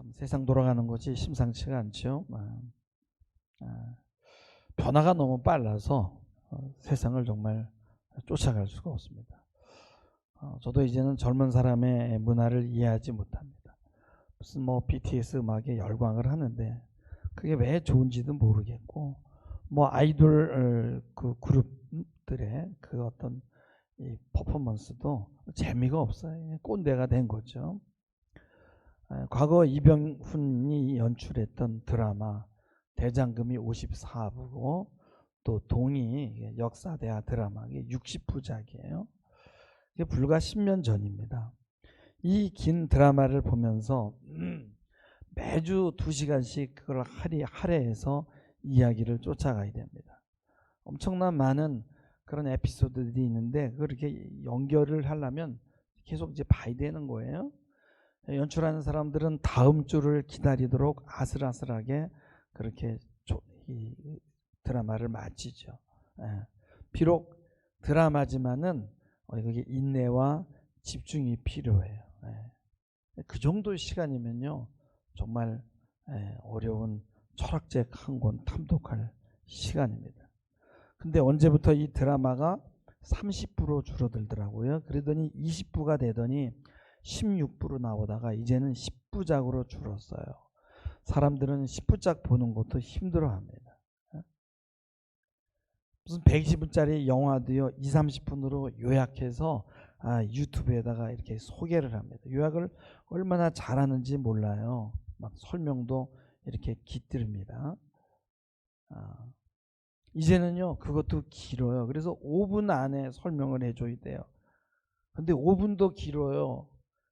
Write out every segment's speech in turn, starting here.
참 세상 돌아가는 것이 심상치가 않죠. 변화가 너무 빨라서 세상을 정말 쫓아갈 수가 없습니다. 저도 이제는 젊은 사람의 문화를 이해하지 못합니다. 무슨 뭐 BTS 음악에 열광을 하는데 그게 왜 좋은지도 모르겠고, 뭐 아이돌 그 그룹들의 그 어떤 이 퍼포먼스도 재미가 없어요. 꼰대가 된 거죠. 과거 이병훈이 연출했던 드라마 대장금이 54부고 또 동이 역사대하 드라마 60부작이에요. 이게 불과 10년 전입니다. 이 긴 드라마를 보면서 매주 2시간씩 그걸 할애해서 이야기를 쫓아가야 됩니다. 엄청난 많은 그런 에피소드들이 있는데 그렇게 연결을 하려면 계속 이제 봐야 되는 거예요. 연출하는 사람들은 다음 주를 기다리도록 아슬아슬하게 그렇게 이 드라마를 마치죠. 비록 드라마지만은 그게 인내와 집중이 필요해요. 그 정도 시간이면요 정말 어려운 철학책 한 권 탐독할 시간입니다. 근데 언제부터 이 드라마가 30부로 줄어들더라고요. 그러더니 20부가 되더니 16부로 나오다가 이제는 10부작으로 줄었어요. 사람들은 10부작 보는 것도 힘들어합니다. 무슨 120분짜리 영화도요 2, 30분으로 요약해서 유튜브에다가 이렇게 소개를 합니다. 요약을 얼마나 잘하는지 몰라요. 막 설명도 이렇게 깃듭니다. 이제는요 그것도 길어요. 그래서 5분 안에 설명을 해줘야 돼요. 근데 5분도 길어요.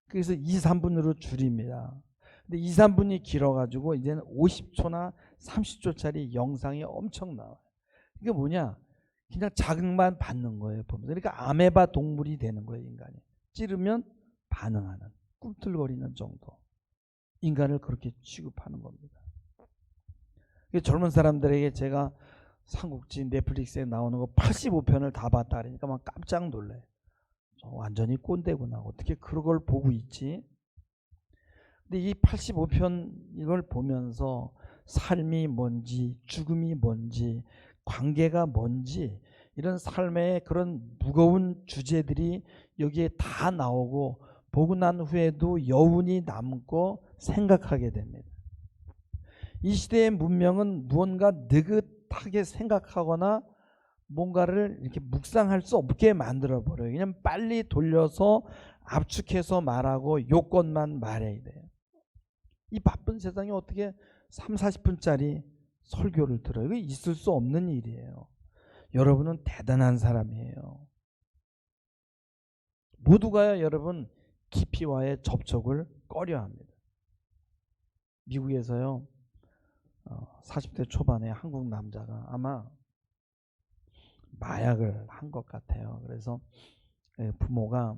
그래서 2, 3분으로 줄입니다. 근데 2, 3분이 길어가지고 이제는 50초나 30초짜리 영상이 엄청 나와요. 이게 뭐냐? 그냥 자극만 받는 거예요. 보면서. 그러니까 아메바 동물이 되는 거예요. 인간이. 찌르면 반응하는, 꿈틀거리는 정도. 인간을 그렇게 취급하는 겁니다. 젊은 사람들에게 제가 삼국지 넷플릭스에 나오는 거 85편을 다 봤다 그러니까 막 깜짝 놀래요. 완전히 꼰대구나. 어떻게 그런 걸 보고 있지? 근데 이 85편 이걸 보면서 삶이 뭔지, 죽음이 뭔지, 관계가 뭔지 이런 삶의 그런 무거운 주제들이 여기에 다 나오고 보고 난 후에도 여운이 남고 생각하게 됩니다. 이 시대의 문명은 무언가 느긋하게 생각하거나 뭔가를 이렇게 묵상할 수 없게 만들어버려요. 그냥 빨리 돌려서 압축해서 말하고 요건만 말해야 돼요. 이 바쁜 세상에 어떻게 3, 40분짜리 설교를 들어요? 이게 있을 수 없는 일이에요. 여러분은 대단한 사람이에요. 모두가 여러분 깊이와의 접촉을 꺼려합니다. 미국에서요 40대 초반에 한국 남자가 아마 마약을 한 것 같아요. 그래서 부모가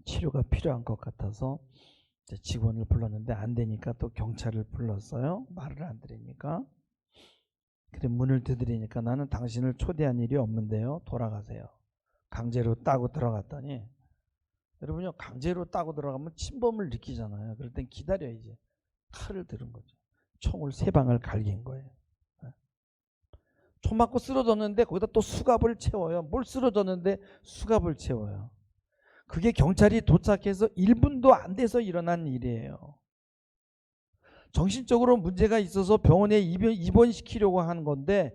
치료가 필요한 것 같아서 직원을 불렀는데 안 되니까 또 경찰을 불렀어요. 말을 안 들으니까. 그래 문을 두드리니까 나는 당신을 초대한 일이 없는데요. 돌아가세요. 강제로 따고 들어갔더니 여러분요 강제로 따고 들어가면 침범을 느끼잖아요. 그럴 땐 기다려야지. 칼을 들은 거죠. 총을 3방을 갈긴 거예요. 총 맞고 쓰러졌는데 거기다 또 수갑을 채워요. 뭘 쓰러졌는데 수갑을 채워요. 그게 경찰이 도착해서 1분도 안 돼서 일어난 일이에요. 정신적으로 문제가 있어서 병원에 입원시키려고 하는 건데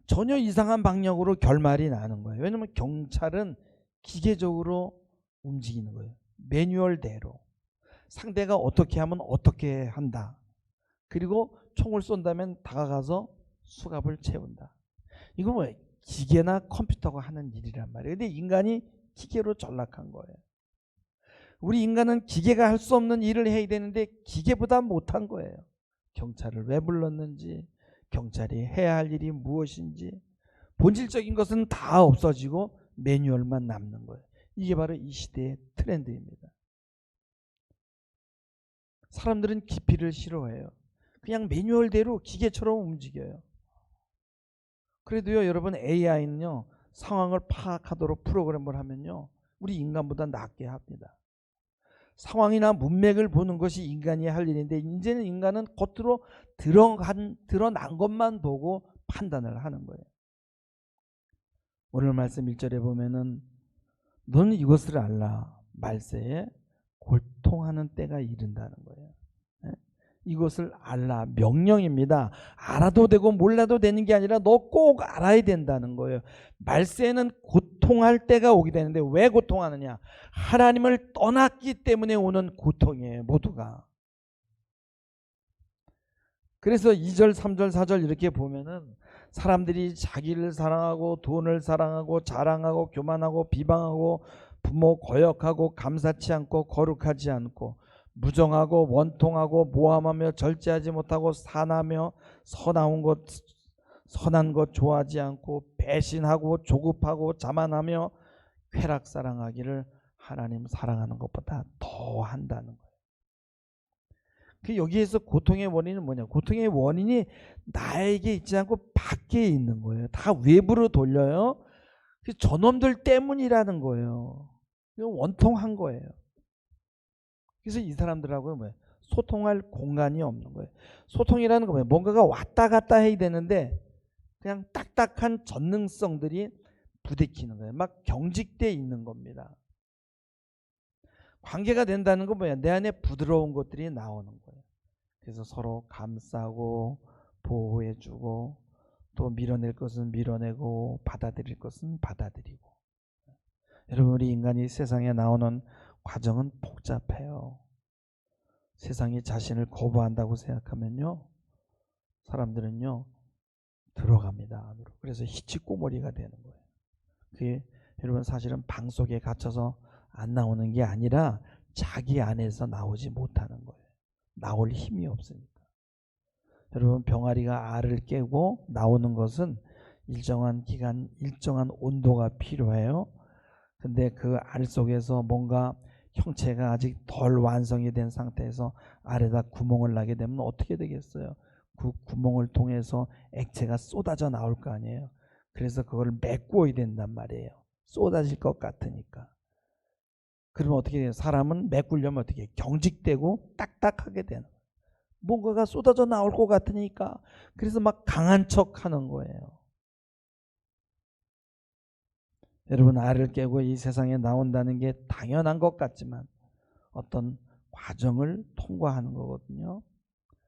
전혀 이상한 방향으로 결말이 나는 거예요. 왜냐하면 경찰은 기계적으로 움직이는 거예요. 매뉴얼대로. 상대가 어떻게 하면 어떻게 한다. 그리고 총을 쏜다면 다가가서 수갑을 채운다. 이거 뭐 기계나 컴퓨터가 하는 일이란 말이에요. 근데 인간이 기계로 전락한 거예요. 우리 인간은 기계가 할 수 없는 일을 해야 되는데 기계보다 못한 거예요. 경찰을 왜 불렀는지, 경찰이 해야 할 일이 무엇인지, 본질적인 것은 다 없어지고 매뉴얼만 남는 거예요. 이게 바로 이 시대의 트렌드입니다. 사람들은 깊이를 싫어해요. 그냥 매뉴얼대로 기계처럼 움직여요. 그래도요 여러분 AI는요 상황을 파악하도록 프로그램을 하면요 우리 인간보다 낫게 합니다. 상황이나 문맥을 보는 것이 인간이 할 일인데, 이제는 인간은 겉으로 드러난 것만 보고 판단을 하는 거예요. 오늘 말씀 1절에 보면은 너는 이것을 알라. 말세에 고통하는 때가 이른다는 거예요. 이것을 알라. 명령입니다. 알아도 되고 몰라도 되는 게 아니라 너 꼭 알아야 된다는 거예요. 말세에는 고통할 때가 오게 되는데, 왜 고통하느냐? 하나님을 떠났기 때문에 오는 고통이에요, 모두가. 그래서 2절, 3절, 4절 이렇게 보면은 사람들이 자기를 사랑하고 돈을 사랑하고 자랑하고 교만하고 비방하고 부모 거역하고 감사치 않고 거룩하지 않고 무정하고 원통하고 모함하며 절제하지 못하고 산하며 선한 것 좋아하지 않고 배신하고 조급하고 자만하며 쾌락 사랑하기를 하나님 사랑하는 것보다 더 한다는 거예요. 그 여기에서 고통의 원인은 뭐냐? 고통의 원인이 나에게 있지 않고 밖에 있는 거예요. 다 외부로 돌려요. 저놈들 때문이라는 거예요. 원통한 거예요. 그래서 이 사람들하고 뭐예요? 소통할 공간이 없는 거예요. 소통이라는 거 뭐예요? 뭔가가 왔다 갔다 해야 되는데 그냥 딱딱한 전능성들이 부딪히는 거예요. 막 경직돼 있는 겁니다. 관계가 된다는 건 뭐야? 내 안에 부드러운 것들이 나오는 거예요. 그래서 서로 감싸고 보호해주고 또 밀어낼 것은 밀어내고 받아들일 것은 받아들이고. 여러분, 우리 인간이 세상에 나오는 과정은 복잡해요. 세상이 자신을 거부한다고 생각하면요, 사람들은요 들어갑니다, 안으로. 그래서 히치꼬머리가 되는 거예요. 그게 여러분 사실은 방 속에 갇혀서 안 나오는 게 아니라 자기 안에서 나오지 못하는 거예요. 나올 힘이 없으니까. 여러분, 병아리가 알을 깨고 나오는 것은 일정한 기간, 일정한 온도가 필요해요. 근데 그 알 속에서 뭔가 형체가 아직 덜 완성이 된 상태에서 알에다 구멍을 나게 되면 어떻게 되겠어요? 그 구멍을 통해서 액체가 쏟아져 나올 거 아니에요. 그래서 그걸 메꿔야 된단 말이에요. 쏟아질 것 같으니까. 그러면 어떻게 돼요? 사람은 메꾸려면 어떻게 해요? 경직되고 딱딱하게 되는 거예요. 뭔가가 쏟아져 나올 것 같으니까. 그래서 막 강한 척 하는 거예요. 여러분, 알을 깨고 이 세상에 나온다는 게 당연한 것 같지만 어떤 과정을 통과하는 거거든요.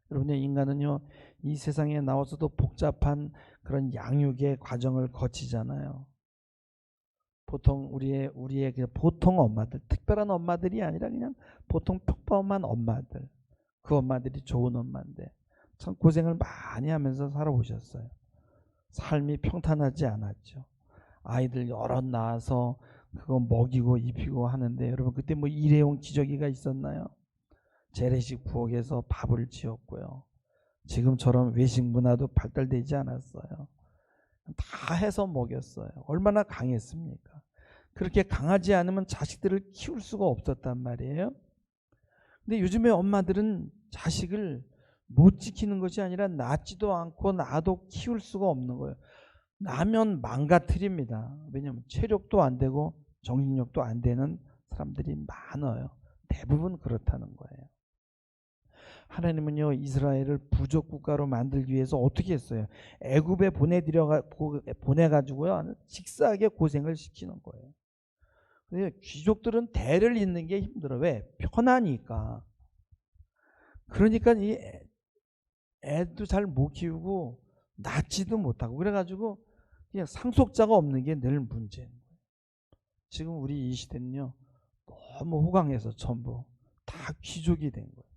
여러분의 인간은요, 이 세상에 나와서도 복잡한 그런 양육의 과정을 거치잖아요. 보통 우리의 그 보통 엄마들, 특별한 엄마들이 아니라 그냥 보통 평범한 엄마들, 그 엄마들이 좋은 엄마인데 참 고생을 많이 하면서 살아오셨어요. 삶이 평탄하지 않았죠. 아이들 여럿 낳아서 그거 먹이고 입히고 하는데, 여러분 그때 뭐 일회용 기저귀가 있었나요? 재래식 부엌에서 밥을 지었고요. 지금처럼 외식 문화도 발달되지 않았어요. 다 해서 먹였어요. 얼마나 강했습니까? 그렇게 강하지 않으면 자식들을 키울 수가 없었단 말이에요. 근데 요즘에 엄마들은 자식을 못 지키는 것이 아니라 낳지도 않고 낳아도 키울 수가 없는 거예요. 낳으면 망가뜨립니다. 왜냐하면 체력도 안 되고 정신력도 안 되는 사람들이 많아요. 대부분 그렇다는 거예요. 하나님은요, 이스라엘을 부족 국가로 만들기 위해서 어떻게 했어요? 애굽에 보내가지고요, 직사하게 고생을 시키는 거예요. 귀족들은 대를 잇는 게 힘들어. 왜? 편하니까. 그러니까 이 애도 잘 못 키우고 낳지도 못하고 그래가지고 그냥 상속자가 없는 게 늘 문제인 거예요. 지금 우리 이 시대는요, 너무 호강해서 전부 다 귀족이 된 거예요.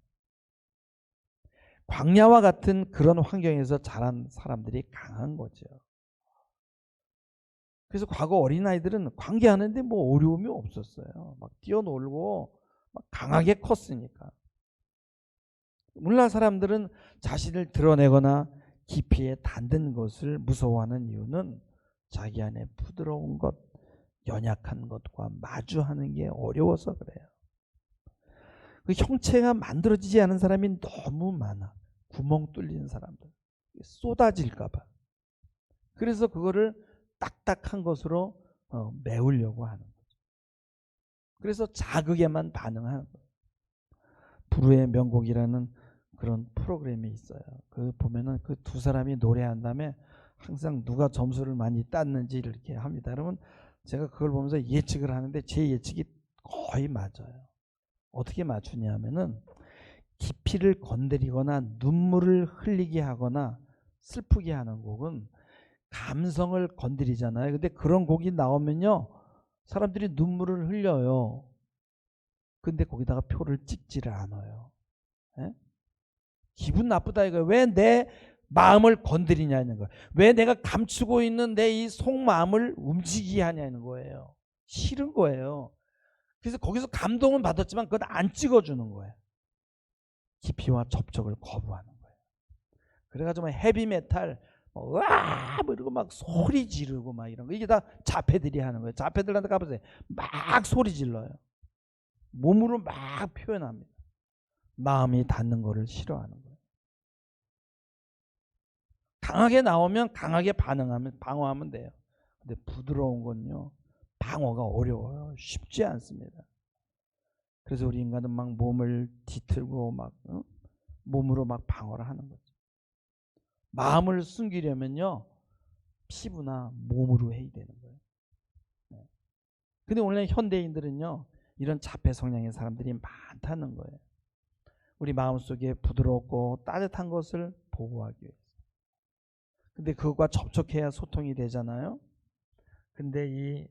광야와 같은 그런 환경에서 자란 사람들이 강한 거죠. 그래서 과거 어린아이들은 관계하는데 뭐 어려움이 없었어요. 막 뛰어놀고 막 강하게 컸으니까. 오늘날 사람들은 자신을 드러내거나 깊이에 닿는 것을 무서워하는 이유는 자기 안에 부드러운 것, 연약한 것과 마주하는 게 어려워서 그래요. 그 형체가 만들어지지 않은 사람이 너무 많아. 구멍 뚫리는 사람들. 쏟아질까 봐. 그래서 그거를 딱딱한 것으로 메우려고 하는 거죠. 그래서 자극에만 반응하는 거예요. 불후의 명곡이라는 그런 프로그램이 있어요. 그 보면은 그 두 사람이 노래한 다음에 항상 누가 점수를 많이 땄는지 이렇게 합니다. 여러분, 제가 그걸 보면서 예측을 하는데 제 예측이 거의 맞아요. 어떻게 맞추냐면은 깊이를 건드리거나 눈물을 흘리게 하거나 슬프게 하는 곡은 감성을 건드리잖아요. 근데 그런 곡이 나오면요, 사람들이 눈물을 흘려요. 근데 거기다가 표를 찍지를 않아요. 예? 기분 나쁘다 이거예요. 왜 내 마음을 건드리냐는 거예요. 왜 내가 감추고 있는 내 이 속마음을 움직이게 하냐는 거예요. 싫은 거예요. 그래서 거기서 감동은 받았지만 그건 안 찍어주는 거예요. 깊이와 접촉을 거부하는 거예요. 그래가지고 막 헤비메탈 와 뭐 이러고 막 소리 지르고 막 이런 거, 이게 다 자폐들이 하는 거예요. 자폐들한테 가보세요. 막 소리 질러요. 몸으로 막 표현합니다. 마음이 닿는 거를 싫어하는 거예요. 강하게 나오면 강하게 방어하면 돼요. 근데 부드러운 건요, 방어가 어려워요. 쉽지 않습니다. 그래서 우리 인간은 막 몸을 뒤틀고 막 몸으로 막 방어를 하는 거죠. 마음을 숨기려면요, 피부나 몸으로 해야 되는 거예요. 네. 근데 원래 현대인들은요, 이런 자폐 성향의 사람들이 많다는 거예요. 우리 마음속에 부드럽고 따뜻한 것을 보호하기 위해서. 근데 그것과 접촉해야 소통이 되잖아요. 근데 이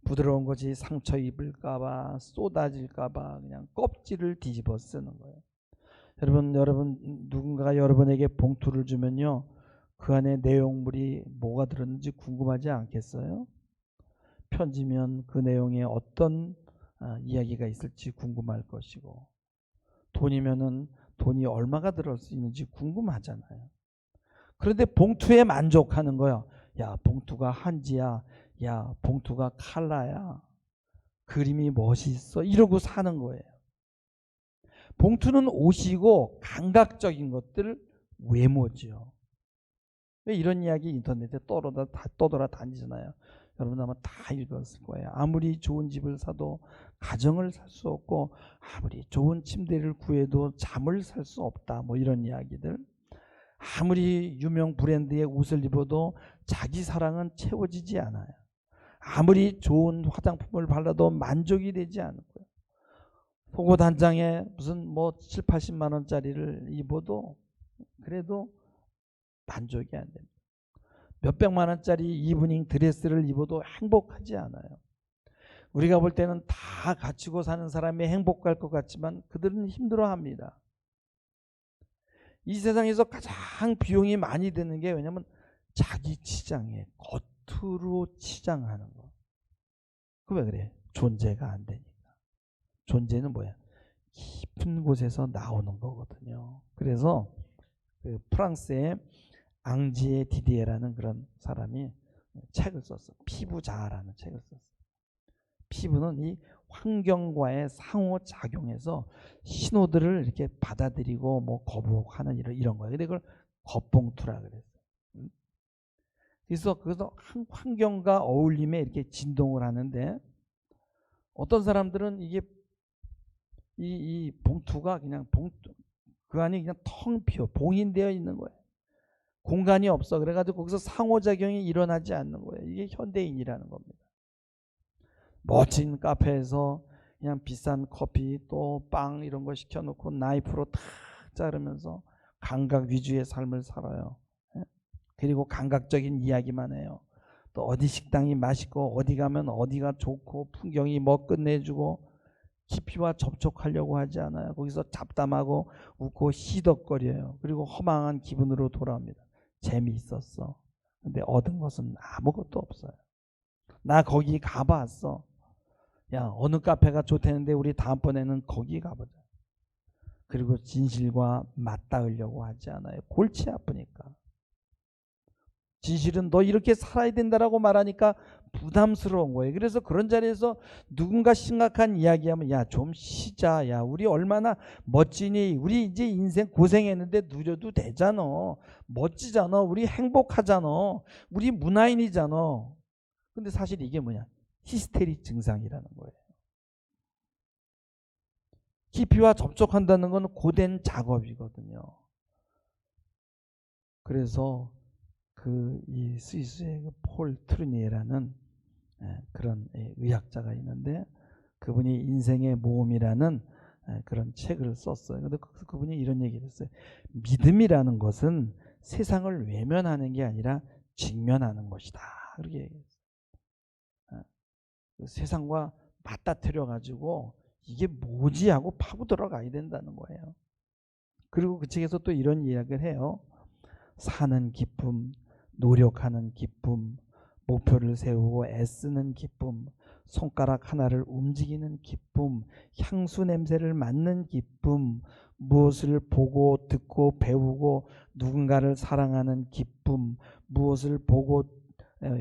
부드러운 것이 상처 입을까봐, 쏟아질까봐 그냥 껍질을 뒤집어 쓰는 거예요. 여러분 누군가가 여러분에게 봉투를 주면요, 그 안에 내용물이 뭐가 들었는지 궁금하지 않겠어요? 편지면 그 내용에 어떤 이야기가 있을지 궁금할 것이고, 돈이면은 돈이 얼마가 들었는지 궁금하잖아요. 그런데 봉투에 만족하는 거예요. 야, 봉투가 한지야. 야, 봉투가 칼라야. 그림이 멋있어. 이러고 사는 거예요. 봉투는 옷이고 감각적인 것들, 외모죠. 왜 이런 이야기 인터넷에 떠돌아다니잖아요. 여러분 아마 다 읽었을 거예요. 아무리 좋은 집을 사도 가정을 살 수 없고, 아무리 좋은 침대를 구해도 잠을 살 수 없다. 뭐 이런 이야기들. 아무리 유명 브랜드의 옷을 입어도 자기 사랑은 채워지지 않아요. 아무리 좋은 화장품을 발라도 만족이 되지 않을 거예요. 속옷 한 장에 무슨 뭐 7, 80만 원짜리를 입어도 그래도 만족이 안 됩니다. 몇백만 원짜리 이브닝 드레스를 입어도 행복하지 않아요. 우리가 볼 때는 다 갖추고 사는 사람이 행복할 것 같지만 그들은 힘들어합니다. 이 세상에서 가장 비용이 많이 드는 게, 왜냐면 자기 치장에 겉으로 치장하는 거. 그 왜 그래? 존재가 안 되니까. 존재는 뭐야? 깊은 곳에서 나오는 거거든요. 그래서 그 프랑스의 앙지에 디디에라는 그런 사람이 책을 썼어. 피부자아라는 책을 썼어. 피부는 이 환경과의 상호작용에서 신호들을 이렇게 받아들이고 뭐 거부하는 이런 거예요. 근데 그걸 겉봉투라 그랬어요. 그래서 환경과 어울림에 이렇게 진동을 하는데, 어떤 사람들은 이게 이 봉투가 그냥 그 안이 그냥 텅 비어 봉인되어 있는 거예요. 공간이 없어. 그래가지고 거기서 상호작용이 일어나지 않는 거예요. 이게 현대인이라는 겁니다. 멋진 카페에서 그냥 비싼 커피 또 빵 이런 거 시켜놓고 나이프로 탁 자르면서 감각 위주의 삶을 살아요. 그리고 감각적인 이야기만 해요. 또 어디 식당이 맛있고 어디 가면 어디가 좋고 풍경이 뭐 끝내주고, 깊이와 접촉하려고 하지 않아요. 거기서 잡담하고 웃고 시덕거려요. 그리고 허망한 기분으로 돌아옵니다. 재미있었어. 근데 얻은 것은 아무것도 없어요. 나 거기 가봤어. 야, 어느 카페가 좋다는데 우리 다음번에는 거기 가보자. 그리고 진실과 맞닿으려고 하지 않아요. 골치 아프니까. 진실은 너 이렇게 살아야 된다라고 말하니까 부담스러운 거예요. 그래서 그런 자리에서 누군가 심각한 이야기하면 야, 좀 쉬자. 야, 우리 얼마나 멋지니. 우리 이제 인생 고생했는데 누려도 되잖아. 멋지잖아. 우리 행복하잖아. 우리 문화인이잖아. 근데 사실 이게 뭐냐? 히스테리 증상이라는 거예요. 깊이와 접촉한다는 건 고된 작업이거든요. 그래서 이 스위스의 폴 트루니에라는 그런 의학자가 있는데 그분이 인생의 모험이라는 그런 책을 썼어요. 근데 그분이 이런 얘기를 했어요. 믿음이라는 것은 세상을 외면하는 게 아니라 직면하는 것이다. 그렇게 얘기했어요. 세상과 맞닥뜨려 가지고 이게 뭐지 하고 파고 들어가야 된다는 거예요. 그리고 그 책에서 또 이런 이야기를 해요. 사는 기쁨, 노력하는 기쁨, 목표를 세우고 애쓰는 기쁨, 손가락 하나를 움직이는 기쁨, 향수 냄새를 맡는 기쁨, 무엇을 보고 듣고 배우고 누군가를 사랑하는 기쁨, 무엇을 보고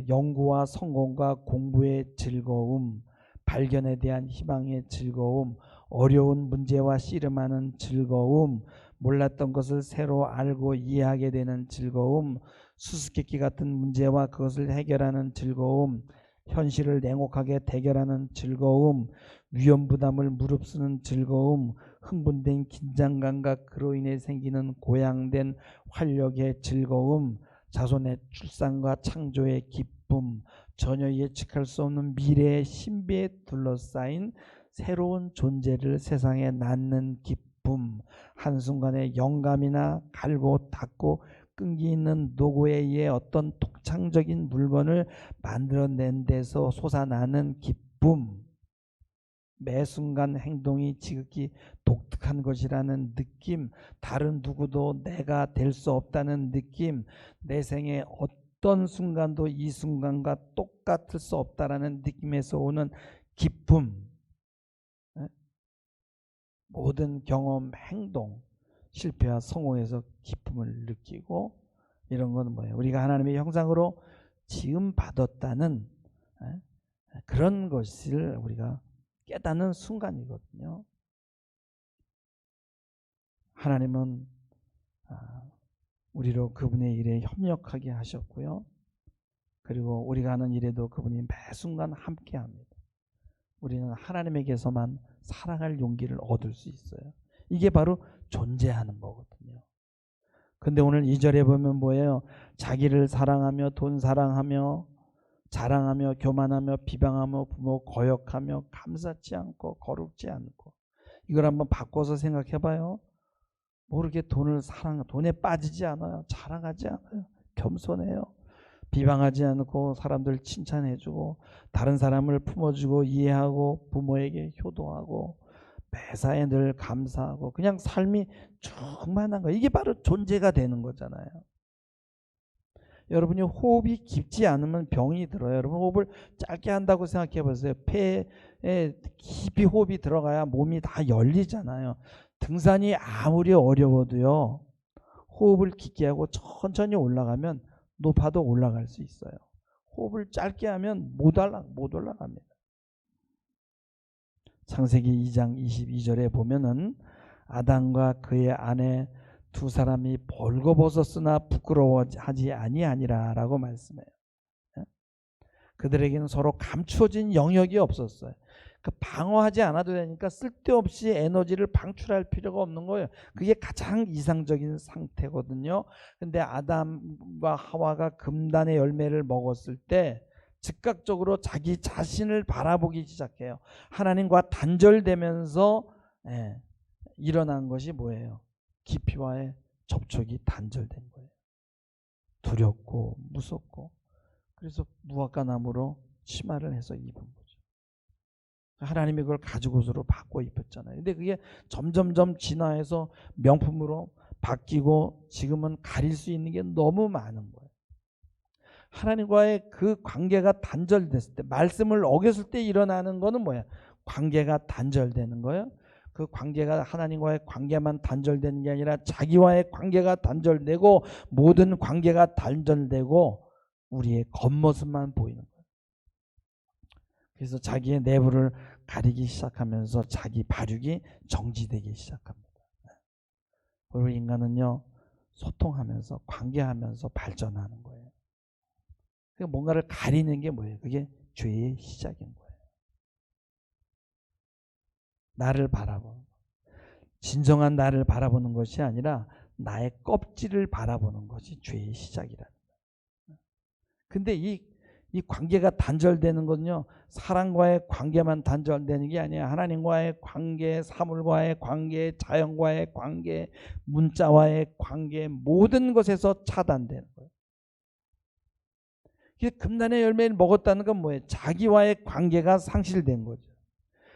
연구와 성공과 공부의 즐거움, 발견에 대한 희망의 즐거움, 어려운 문제와 씨름하는 즐거움, 몰랐던 것을 새로 알고 이해하게 되는 즐거움, 수수께끼 같은 문제와 그것을 해결하는 즐거움, 현실을 냉혹하게 대결하는 즐거움, 위험 부담을 무릅쓰는 즐거움, 흥분된 긴장감과 그로 인해 생기는 고양된 활력의 즐거움, 자손의 출산과 창조의 기쁨, 전혀 예측할 수 없는 미래의 신비에 둘러싸인 새로운 존재를 세상에 낳는 기쁨, 한순간의 영감이나 갈고 닦고 끈기 있는 노고에 의해 어떤 독창적인 물건을 만들어낸 데서 솟아나는 기쁨, 매 순간 행동이 지극히 독특한 것이라는 느낌, 다른 누구도 내가 될 수 없다는 느낌, 내 생에 어떤 순간도 이 순간과 똑같을 수 없다라는 느낌에서 오는 기쁨, 모든 경험, 행동, 실패와 성공에서 기쁨을 느끼고, 이런 건 뭐예요? 우리가 하나님의 형상으로 지음 받았다는 그런 것을 우리가 깨닫는 순간이거든요. 하나님은 우리로 그분의 일에 협력하게 하셨고요. 그리고 우리가 하는 일에도 그분이 매 순간 함께 합니다. 우리는 하나님에게서만 살아갈 용기를 얻을 수 있어요. 이게 바로 존재하는 거거든요. 근데 오늘 2절에 보면 뭐예요? 자기를 사랑하며 돈 사랑하며 자랑하며 교만하며 비방하며 부모 거역하며 감사치 않고 거룩지 않고. 이걸 한번 바꿔서 생각해 봐요. 모르게 돈에 빠지지 않아요. 자랑하지 않아요. 겸손해요. 비방하지 않고 사람들 칭찬해주고 다른 사람을 품어주고 이해하고 부모에게 효도하고 매사에 늘 감사하고 그냥 삶이 충만한 거예요. 이게 바로 존재가 되는 거잖아요. 여러분이 호흡이 깊지 않으면 병이 들어요. 여러분 호흡을 짧게 한다고 생각해 보세요. 폐에 깊이 호흡이 들어가야 몸이 다 열리잖아요. 등산이 아무리 어려워도요. 호흡을 깊게 하고 천천히 올라가면 높아도 올라갈 수 있어요. 호흡을 짧게 하면 못 올라갑니다. 창세기 2장 22절에 보면은 아담과 그의 아내 두 사람이 벌거벗었으나 부끄러워하지 아니하니라 라고 말씀해요. 그들에게는 서로 감추어진 영역이 없었어요. 방어하지 않아도 되니까 쓸데없이 에너지를 방출할 필요가 없는 거예요. 그게 가장 이상적인 상태거든요. 근데 아담과 하와가 금단의 열매를 먹었을 때 즉각적으로 자기 자신을 바라보기 시작해요. 하나님과 단절되면서 일어난 것이 뭐예요? 깊이와의 접촉이 단절된 거예요. 두렵고 무섭고. 그래서 무화과 나무로 치마를 해서 입은 거죠. 하나님이 그걸 가죽옷으로 바꿔 입혔잖아요. 근데 그게 점점점 진화해서 명품으로 바뀌고 지금은 가릴 수 있는 게 너무 많은 거예요. 하나님과의 그 관계가 단절됐을 때, 말씀을 어겼을 때 일어나는 거는 뭐야? 관계가 단절되는 거예요. 그 관계가 하나님과의 관계만 단절되는 게 아니라 자기와의 관계가 단절되고 모든 관계가 단절되고 우리의 겉모습만 보이는 거예요. 그래서 자기의 내부를 가리기 시작하면서 자기 발육이 정지되기 시작합니다. 그리고 인간은요, 소통하면서 관계하면서 발전하는 거예요. 그러니까 뭔가를 가리는 게 뭐예요? 그게 죄의 시작인 거예요. 나를 바라보는 거. 진정한 나를 바라보는 것이 아니라 나의 껍질을 바라보는 것이 죄의 시작이라. 근데 이 관계가 단절되는 건요, 사람과의 관계만 단절되는 게 아니야. 하나님과의 관계, 사물과의 관계, 자연과의 관계, 문자와의 관계, 모든 것에서 차단되는 거예요. 금단의 열매를 먹었다는 건 뭐예요? 자기와의 관계가 상실된 거죠.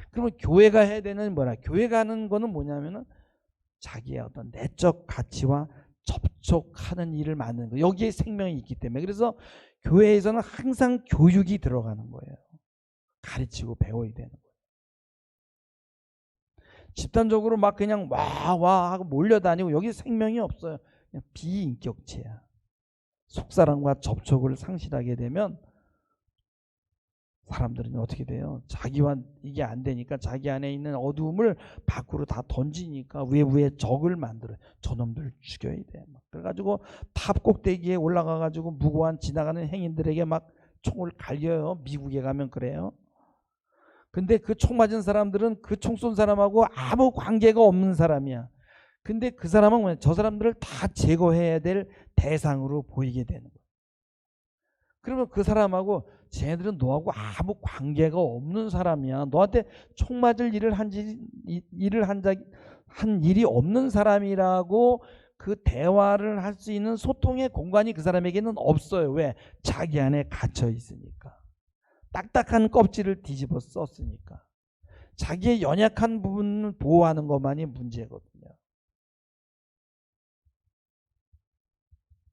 그러면 교회가 해야 되는 뭐라? 교회가 하는 거는 뭐냐면은 자기의 어떤 내적 가치와 접촉하는 일을 만드는 거. 여기에 생명이 있기 때문에. 그래서 교회에서는 항상 교육이 들어가는 거예요. 가르치고 배워야 되는 거예요. 집단적으로 막 그냥 와 하고 몰려다니고 여기 생명이 없어요. 그냥 비인격체야. 속사람과 접촉을 상실하게 되면 사람들은 어떻게 돼요? 자기와 이게 안 되니까 자기 안에 있는 어두움을 밖으로 다 던지니까 외부에 적을 만들어요. 저놈들 죽여야 돼. 막 그래가지고 탑 꼭대기에 올라가가지고 무고한 지나가는 행인들에게 막 총을 갈겨요. 미국에 가면 그래요. 근데 그 총 맞은 사람들은 그 총 쏜 사람하고 아무 관계가 없는 사람이야. 근데 그 사람은 뭐냐? 저 사람들을 다 제거해야 될 대상으로 보이게 되는 거야. 그러면 그 사람하고 쟤네들은 너하고 아무 관계가 없는 사람이야. 너한테 총 맞을 일을 한 일이 없는 사람이라고 그 대화를 할 수 있는 소통의 공간이 그 사람에게는 없어요. 왜? 자기 안에 갇혀 있으니까. 딱딱한 껍질을 뒤집어 썼으니까. 자기의 연약한 부분을 보호하는 것만이 문제거든요.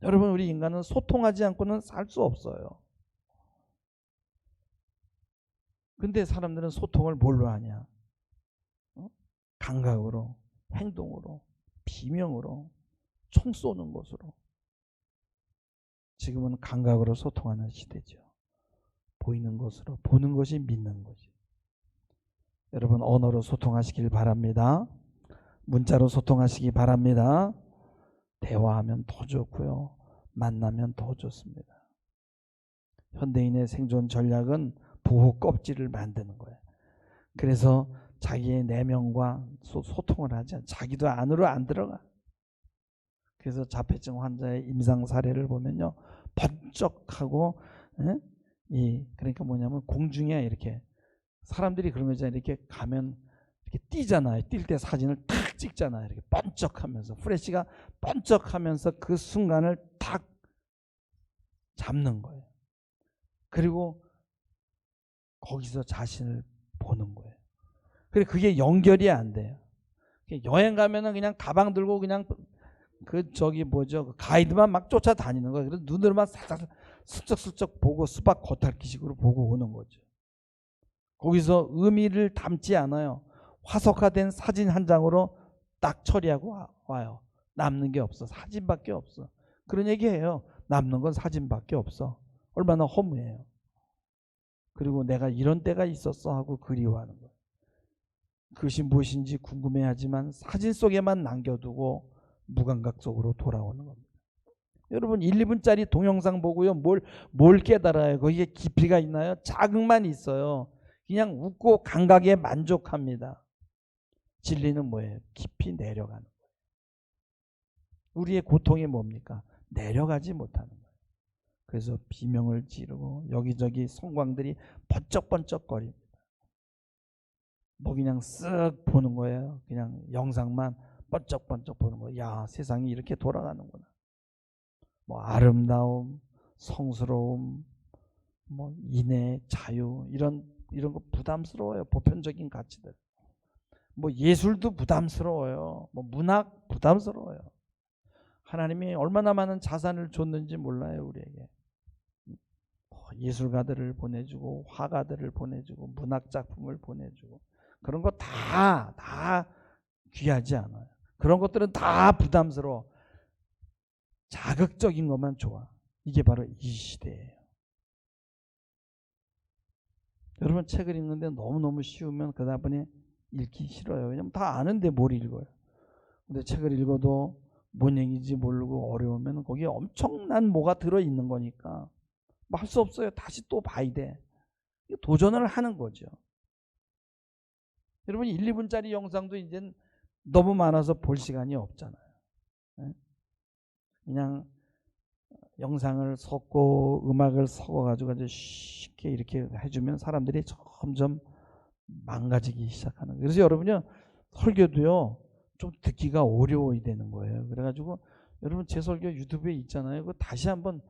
여러분, 우리 인간은 소통하지 않고는 살 수 없어요. 근데 사람들은 소통을 뭘로 하냐? 감각으로, 행동으로, 비명으로, 총 쏘는 것으로. 지금은 감각으로 소통하는 시대죠. 보이는 것으로, 보는 것이 믿는 거죠. 여러분, 언어로 소통하시길 바랍니다. 문자로 소통하시기 바랍니다. 대화하면 더 좋고요. 만나면 더 좋습니다. 현대인의 생존 전략은 보호 껍질을 만드는 거예요. 그래서 자기의 내면과 소통을 하지 않아. 자기도 안으로 안 들어가. 그래서 자폐증 환자의 임상 사례를 보면요, 번쩍하고, 그러니까 뭐냐면 공중에 이렇게 사람들이 그런 거 있잖아요. 이렇게 가면 이렇게 뛰잖아요. 뛸 때 사진을 탁 찍잖아요. 이렇게 번쩍하면서 프레시가 번쩍하면서 그 순간을 탁 잡는 거예요. 그리고 거기서 자신을 보는 거예요. 그래, 그게 연결이 안 돼요. 여행 가면은 그냥 가방 들고 그냥 그 가이드만 막 쫓아다니는 거예요. 그래서 눈으로만 살짝 슬쩍슬쩍 보고 수박 겉핥기식으로 보고 오는 거죠. 거기서 의미를 담지 않아요. 화석화된 사진 한 장으로 딱 처리하고 와요. 남는 게 없어. 사진밖에 없어. 그런 얘기해요. 남는 건 사진밖에 없어. 얼마나 허무해요. 그리고 내가 이런 때가 있었어 하고 그리워하는 거예요. 그것이 무엇인지 궁금해하지만 사진 속에만 남겨두고 무감각 속으로 돌아오는 겁니다. 여러분, 1, 2분짜리 동영상 보고요, 뭘 깨달아요? 거기에 깊이가 있나요? 자극만 있어요. 그냥 웃고 감각에 만족합니다. 진리는 뭐예요? 깊이 내려가는 거예요. 우리의 고통이 뭡니까? 내려가지 못하는 거예요. 그래서 비명을 지르고 여기저기 성광들이 번쩍번쩍거립니다. 뭐 그냥 쓱 보는 거예요. 그냥 영상만 번쩍번쩍 보는 거예요. 야, 세상이 이렇게 돌아가는구나. 뭐 아름다움, 성스러움, 뭐 인애, 자유, 이런 거 부담스러워요. 보편적인 가치들. 뭐 예술도 부담스러워요. 뭐 문학 부담스러워요. 하나님이 얼마나 많은 자산을 줬는지 몰라요, 우리에게. 예술가들을 보내주고 화가들을 보내주고 문학작품을 보내주고 그런 거 다 귀하지 않아요. 그런 것들은 다 부담스러워. 자극적인 것만 좋아. 이게 바로 이 시대예요. 여러분, 책을 읽는데 너무너무 쉬우면 그다음에 읽기 싫어요. 왜냐면 다 아는데 뭘 읽어요. 근데 책을 읽어도 뭔 얘기인지 모르고 어려우면 거기에 엄청난 뭐가 들어있는 거니까 뭐 할 수 없어요. 다시 또 봐야 돼. 도전을 하는 거죠. 여러분, 1, 2분짜리 영상도 이젠 너무 많아서 볼 시간이 없잖아요. 그냥 영상을 섞고 음악을 섞어가지고 이제 쉽게 이렇게 해주면 사람들이 점점 망가지기 시작하는 거예요. 그래서 여러분요, 설교도요 좀 듣기가 어려워야 되는 거예요. 그래가지고 여러분 제 설교 유튜브에 있잖아요. 그거 다시 한번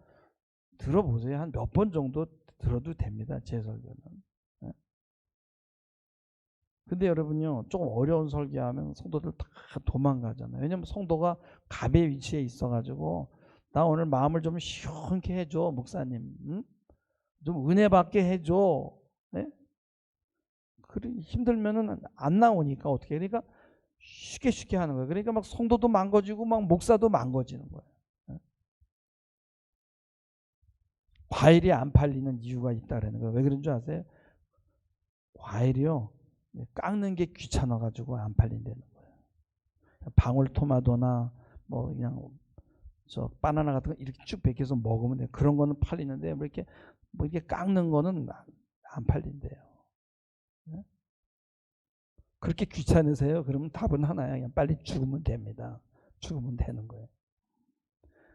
들어보세요. 한 몇 번 정도 들어도 됩니다. 제 설교는. 근데 여러분요, 조금 어려운 설교하면 성도들 다 도망가잖아요. 왜냐면 성도가 갑의 위치에 있어가지고 나 오늘 마음을 좀 시원케 해줘 목사님, 응? 좀 은혜 받게 해줘. 네? 그래 힘들면은 안 나오니까 어떻게? 그러니까 쉽게 하는 거예요. 그러니까 막 성도도 망가지고 막 목사도 망가지는 거예요. 네? 과일이 안 팔리는 이유가 있다라는 거예요. 왜 그런 줄 아세요? 과일이요, 깎는 게 귀찮아가지고 안 팔린다는 거예요. 방울토마토나 뭐 그냥 저 바나나 같은 거 이렇게 쭉 벗겨서 먹으면 돼요. 그런 거는 팔리는데 뭐 이렇게 깎는 거는 안 팔린대요. 네? 그렇게 귀찮으세요? 그러면 답은 하나야. 그냥 빨리 죽으면 됩니다. 죽으면 되는 거예요.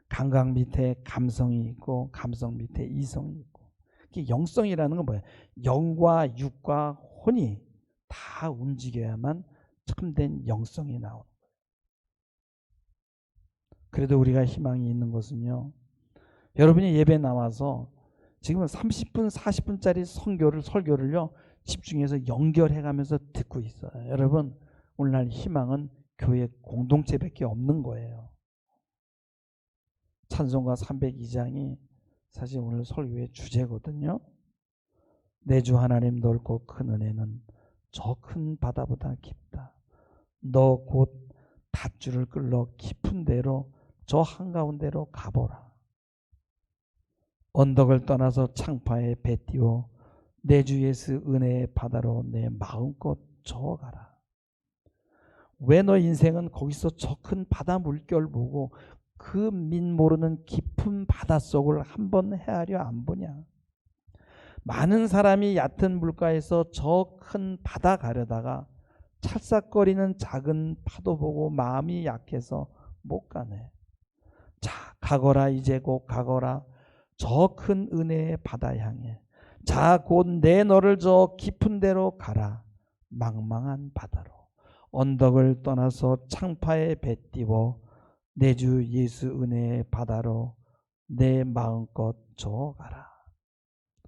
감각 밑에 감성이 있고 감성 밑에 이성이 있고. 영성이라는 건 뭐예요? 영과 육과 혼이 다 움직여야만 참된 영성이 나오는 거예요. 그래도 우리가 희망이 있는 것은요, 여러분이 예배 나와서 지금 30분 40분짜리 설교를요 집중해서 연결해가면서 듣고 있어요. 여러분 오늘날 희망은 교회 공동체밖에 없는 거예요. 찬송가 302장이 사실 오늘 설교의 주제거든요. 내 주 하나님 넓고 큰 은혜는 저 큰 바다보다 깊다. 너 곧 닷줄을 끌러 깊은 데로 저 한가운데로 가보라. 언덕을 떠나서 창파에 배 띄워 내 주 예수 은혜의 바다로 내 마음껏 저어가라. 왜 너 인생은 거기서 저 큰 바다 물결 보고 그 민 모르는 깊은 바닷속을 한번 헤아려 안 보냐. 많은 사람이 얕은 물가에서 저 큰 바다 가려다가 찰싹거리는 작은 파도 보고 마음이 약해서 못 가네. 자, 가거라. 이제 곧 가거라. 저 큰 은혜의 바다 향해. 자, 곧 내 너를 저 깊은 데로 가라. 망망한 바다로. 언덕을 떠나서 창파에 배 띄워 내 주 예수 은혜의 바다로 내 마음껏 저어가라.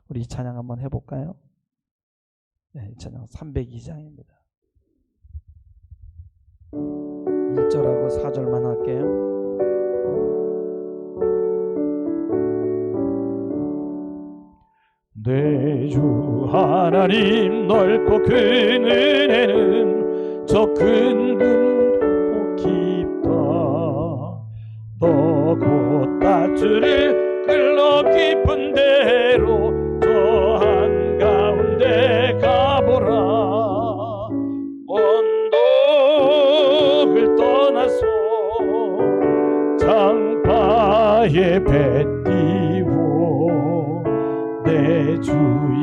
우리 이 찬양 한번 해볼까요? 네, 이 찬양 302장입니다. 1절하고 4절만 할게요. 내 주 하나님 넓고 큰 은혜는 저 큰 분 깊다. 너 곧 닷줄을 끌러 깊은 데로 저 한가운데 가보라. 언덕을 떠나서 창파에 배 띄워 내 주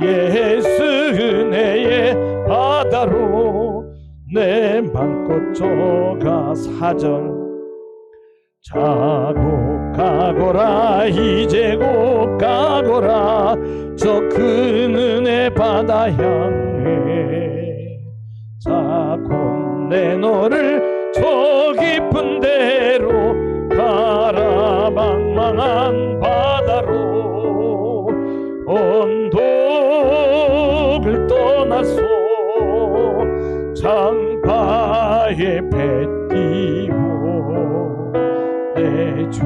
예수 은혜의 바다로 내 맘껏 저가. 4절 자고 가거라. 이제 곧 가거라. 저 큰 은혜 바다 향해. 자, 곧 내 너를 저 깊은 데로 가라. 망망한 바다로 언덕을 떠나서 창파에 배 띄워 내 주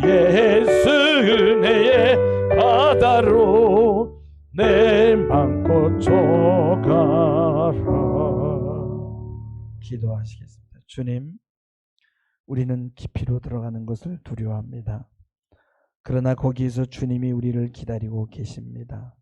예수 은혜의 바다로 내 맘껏 저가라. 기도하시겠습니다. 주님, 우리는 깊이로 들어가는 것을 두려워합니다. 그러나 거기에서 주님이 우리를 기다리고 계십니다.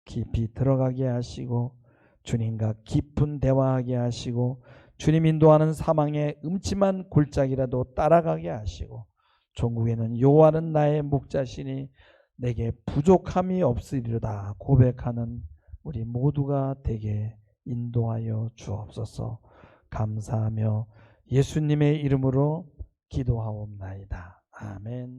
깊이 들어가게 하시고 주님과 깊은 대화하게 하시고 주님 인도하는 사망의 음침한 골짜기라도 따라가게 하시고 종국에는 여호와는 나의 목자시니 내게 부족함이 없으리로다 고백하는 우리 모두가 되게 인도하여 주옵소서. 감사하며 예수님의 이름으로 기도하옵나이다. 아멘.